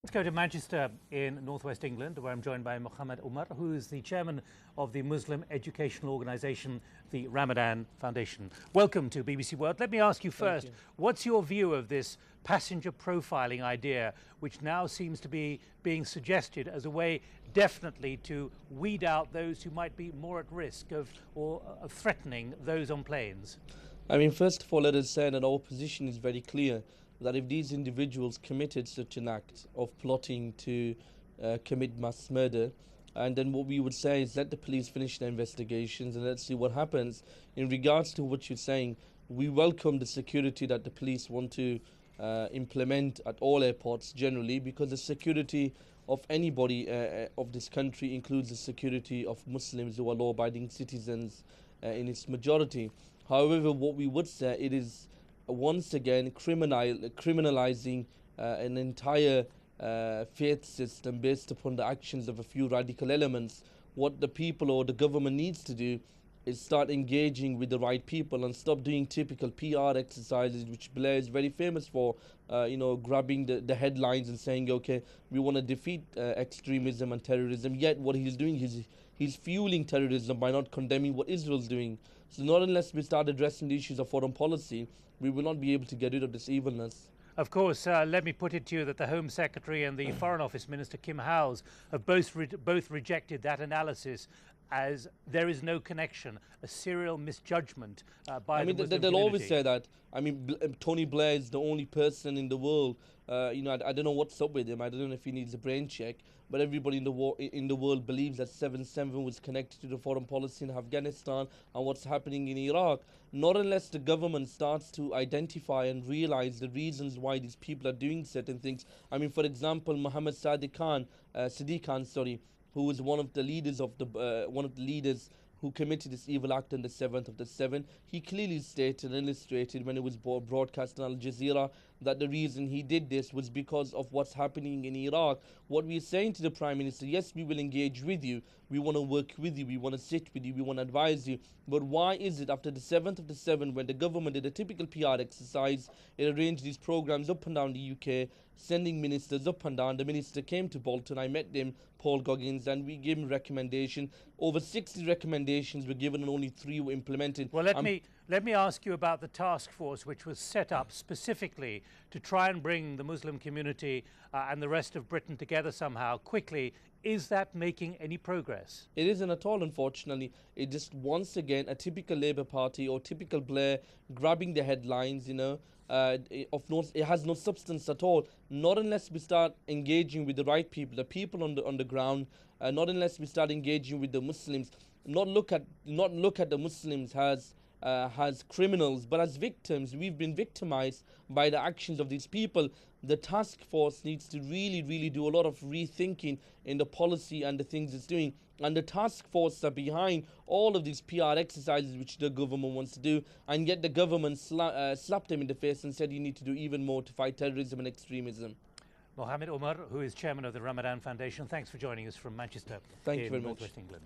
Let's go to Manchester in northwest England, where I'm joined by Umar, who is the chairman of the Muslim educational organisation, the Ramadan Foundation. Welcome to BBC World. Let me ask you first, what's your view of this passenger profiling idea, which now seems to be being suggested as a way definitely to weed out those who might be more at risk of threatening those on planes? I mean, first of all, let us say that our position is very clear, that if these individuals committed such an act of plotting to commit mass murder, and then what we would say is let the police finish their investigations and let's see what happens. In regards to what you're saying, we welcome the security that the police want to implement at all airports generally, because the security of anybody of this country includes the security of Muslims who are law-abiding citizens in its majority. However, what we would say, it is once again criminalizing an entire faith system based upon the actions of a few radical elements. What the people or the government needs to do is start engaging with the right people and stop doing typical PR exercises, which Blair is very famous for, grabbing the headlines and saying, okay, we want to defeat extremism and terrorism. Yet what he's doing is he's fueling terrorism by not condemning what Israel's doing. So not unless we start addressing the issues of foreign policy, we will not be able to get rid of this evilness. Of course, let me put it to you that the Home Secretary and the Foreign Office Minister, Kim Howes, have both rejected that analysis as there is no connection, a serial misjudgment by the Muslim they'll community. always say that. I mean, Tony Blair is the only person in the world, I don't know what's up with him. I don't know if he needs a brain check, but everybody in the world believes that 7/7 was connected to the foreign policy in Afghanistan and what's happening in Iraq. Not unless the government starts to identify and realize the reasons why these people are doing certain things. I mean, for example, Mohammed Sadiq Khan, who was one of the leaders who committed this evil act on the 7th of the 7th, he clearly stated and illustrated when it was broadcast on Al Jazeera that the reason he did this was because of what's happening in Iraq. What we're saying to the Prime Minister, yes, we will engage with you, we want to work with you, we want to sit with you, we want to advise you, but why is it after the 7th of the 7th, when the government did a typical PR exercise, it arranged these programs up and down the UK, sending ministers up and down. The minister came to Bolton, I met him, Paul Goggins, and we gave him a recommendation. Over 60 recommendations were given and only 3 were implemented. Well, let me ask you about the task force which was set up specifically to try and bring the Muslim community and the rest of Britain together somehow quickly. Is that making any progress? It isn't at all, unfortunately. It just, once again, a typical Labour Party or typical Blair grabbing the headlines, it has no substance at all. Not unless we start engaging with the right people, the people on the ground, not unless we start engaging with the Muslims, not look at the Muslims as criminals, but as victims. We've been victimized by the actions of these people. The task force needs to really do a lot of rethinking in the policy and the things it's doing. And the task force are behind all of these PR exercises which the government wants to do, and yet the government slapped them in the face and said you need to do even more to fight terrorism and extremism. Mohammed Umar, who is chairman of the Ramadan Foundation, thanks for joining us from Manchester Thank you very Northwest much. England.